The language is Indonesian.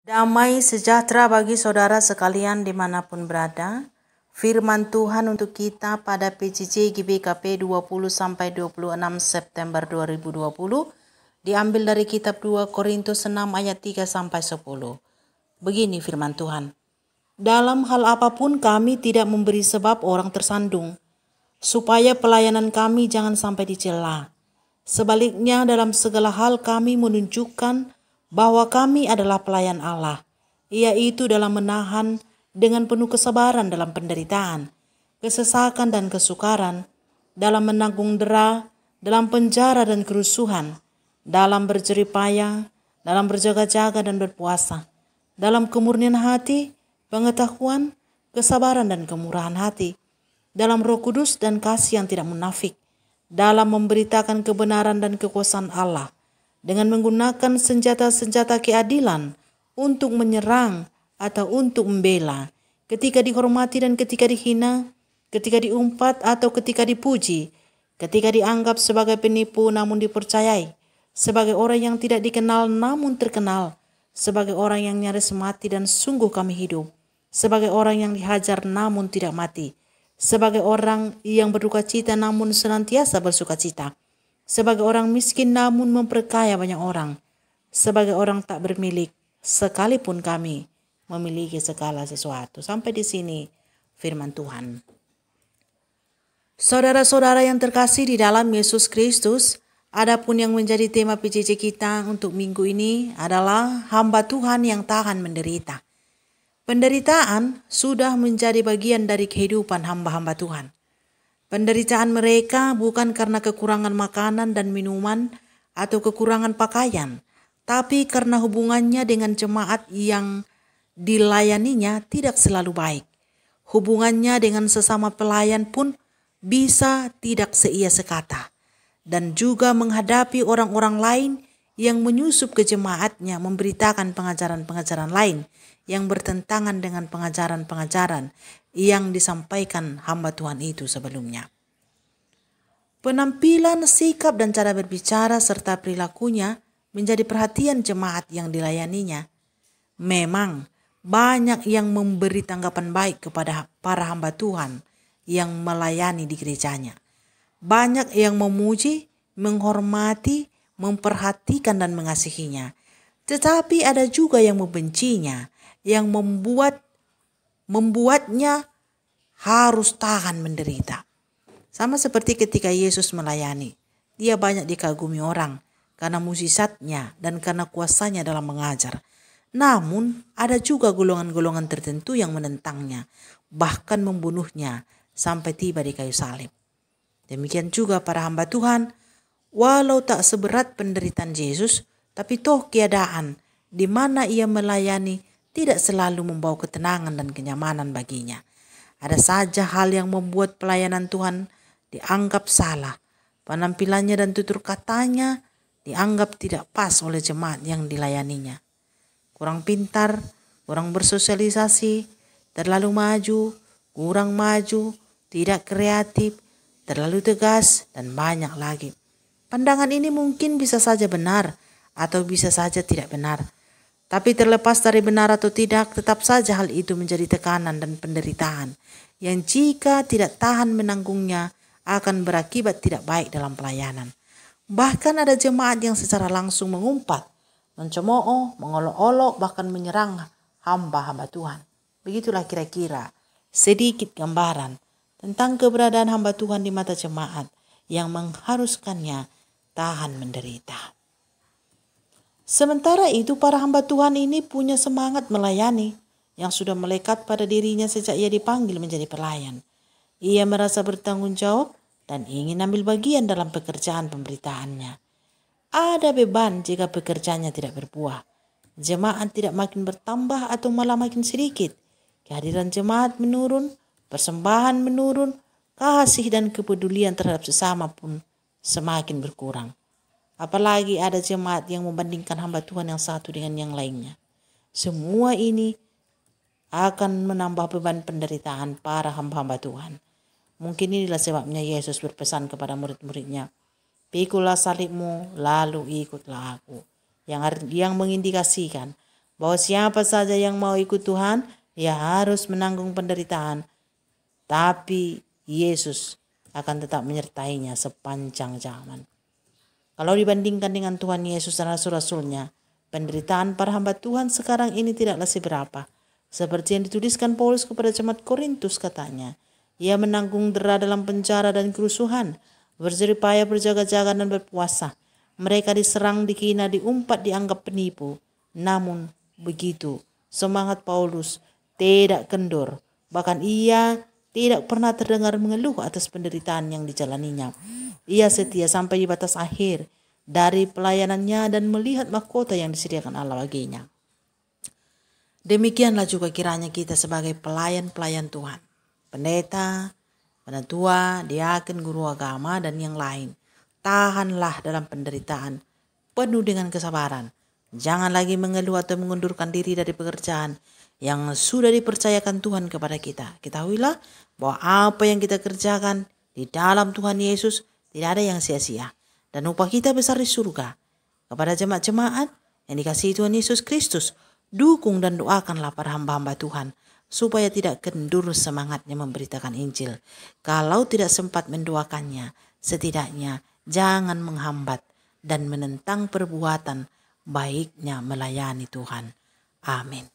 Damai sejahtera bagi saudara sekalian dimanapun berada. Firman Tuhan untuk kita pada PJJ GBKP 20-26 September 2020 diambil dari kitab 2 Korintus 6 ayat 3-10. Begini firman Tuhan. Dalam hal apapun kami tidak memberi sebab orang tersandung, supaya pelayanan kami jangan sampai dicela. Sebaliknya dalam segala hal kami menunjukkan bahwa kami adalah pelayan Allah, yaitu dalam menahan dengan penuh kesabaran dalam penderitaan, kesesakan dan kesukaran, dalam menanggung dera, dalam penjara dan kerusuhan, dalam berjerih payah, dalam berjaga-jaga dan berpuasa, dalam kemurnian hati, pengetahuan, kesabaran dan kemurahan hati, dalam Roh Kudus dan kasih yang tidak munafik, dalam memberitakan kebenaran dan kekuasaan Allah, dengan menggunakan senjata-senjata keadilan untuk menyerang atau untuk membela, ketika dihormati dan ketika dihina, ketika diumpat atau ketika dipuji, ketika dianggap sebagai penipu namun dipercayai, sebagai orang yang tidak dikenal namun terkenal, sebagai orang yang nyaris mati dan sungguh kami hidup, sebagai orang yang dihajar namun tidak mati, sebagai orang yang berduka cita namun senantiasa bersuka cita, sebagai orang miskin namun memperkaya banyak orang, sebagai orang tak bermilik, sekalipun kami memiliki segala sesuatu. Sampai di sini firman Tuhan. Saudara-saudara yang terkasih di dalam Yesus Kristus, adapun yang menjadi tema PJJ kita untuk minggu ini adalah hamba Tuhan yang tahan menderita. Penderitaan sudah menjadi bagian dari kehidupan hamba-hamba Tuhan. Penderitaan mereka bukan karena kekurangan makanan dan minuman atau kekurangan pakaian, tapi karena hubungannya dengan jemaat yang dilayaninya tidak selalu baik. Hubungannya dengan sesama pelayan pun bisa tidak seia sekata, dan juga menghadapi orang-orang lain yang menyusup ke jemaatnya memberitakan pengajaran-pengajaran lain yang bertentangan dengan pengajaran-pengajaran yang disampaikan hamba Tuhan itu sebelumnya. Penampilan, sikap, dan cara berbicara serta perilakunya menjadi perhatian jemaat yang dilayaninya. Memang banyak yang memberi tanggapan baik kepada para hamba Tuhan yang melayani di gerejanya. Banyak yang memuji, menghormati, memperhatikan dan mengasihinya. Tetapi ada juga yang membencinya, yang membuatnya harus tahan menderita. Sama seperti ketika Yesus melayani, dia banyak dikagumi orang karena mukjizatnya dan karena kuasanya dalam mengajar. Namun ada juga golongan-golongan tertentu yang menentangnya, bahkan membunuhnya sampai tiba di kayu salib. Demikian juga para hamba Tuhan, walau tak seberat penderitaan Yesus, tapi toh keadaan di mana ia melayani tidak selalu membawa ketenangan dan kenyamanan baginya. Ada saja hal yang membuat pelayanan Tuhan dianggap salah. Penampilannya dan tutur katanya dianggap tidak pas oleh jemaat yang dilayaninya. Kurang pintar, kurang bersosialisasi, terlalu maju, tidak kreatif, terlalu tegas, dan banyak lagi. Pandangan ini mungkin bisa saja benar atau bisa saja tidak benar. Tapi terlepas dari benar atau tidak, tetap saja hal itu menjadi tekanan dan penderitaan yang jika tidak tahan menanggungnya akan berakibat tidak baik dalam pelayanan. Bahkan ada jemaat yang secara langsung mengumpat, mencemooh, mengolok-olok, bahkan menyerang hamba-hamba Tuhan. Begitulah kira-kira sedikit gambaran tentang keberadaan hamba Tuhan di mata jemaat yang mengharuskannya tahan menderita. Sementara itu para hamba Tuhan ini punya semangat melayani yang sudah melekat pada dirinya sejak ia dipanggil menjadi pelayan. Ia merasa bertanggung jawab dan ingin ambil bagian dalam pekerjaan pemberitaannya. Ada beban jika pekerjaannya tidak berbuah. Jemaat tidak makin bertambah atau malah makin sedikit. Kehadiran jemaat menurun, persembahan menurun, kasih dan kepedulian terhadap sesama pun semakin berkurang. Apalagi ada jemaat yang membandingkan hamba Tuhan yang satu dengan yang lainnya. Semua ini akan menambah beban penderitaan para hamba-hamba Tuhan. Mungkin inilah sebabnya Yesus berpesan kepada murid-muridnya, "Pikulah salibmu, lalu ikutlah aku." Yang mengindikasikan bahwa siapa saja yang mau ikut Tuhan, ia harus menanggung penderitaan. Tapi Yesus akan tetap menyertainya sepanjang zaman. Kalau dibandingkan dengan Tuhan Yesus dan rasul-rasulnya, penderitaan para hamba Tuhan sekarang ini tidaklah seberapa. Seperti yang dituliskan Paulus kepada jemaat Korintus, katanya, ia menanggung dera dalam penjara dan kerusuhan, berjerih payah berjaga-jaga dan berpuasa. Mereka diserang, dihina, diumpat, dianggap penipu. Namun begitu, semangat Paulus tidak kendur. Bahkan ia tidak pernah terdengar mengeluh atas penderitaan yang dijalaninya. Ia setia sampai di batas akhir dari pelayanannya dan melihat mahkota yang disediakan Allah baginya. Demikianlah juga kiranya kita sebagai pelayan-pelayan Tuhan, pendeta, penatua, diaken, guru agama, dan yang lain. Tahanlah dalam penderitaan, penuh dengan kesabaran. Jangan lagi mengeluh atau mengundurkan diri dari pekerjaan yang sudah dipercayakan Tuhan kepada kita. Ketahuilah bahwa apa yang kita kerjakan di dalam Tuhan Yesus tidak ada yang sia-sia. Dan upah kita besar di surga. Kepada jemaat-jemaat yang dikasihi Tuhan Yesus Kristus, dukung dan doakanlah para hamba-hamba Tuhan supaya tidak kendur semangatnya memberitakan Injil. Kalau tidak sempat mendoakannya, setidaknya jangan menghambat dan menentang perbuatan baiknya melayani Tuhan. Amin.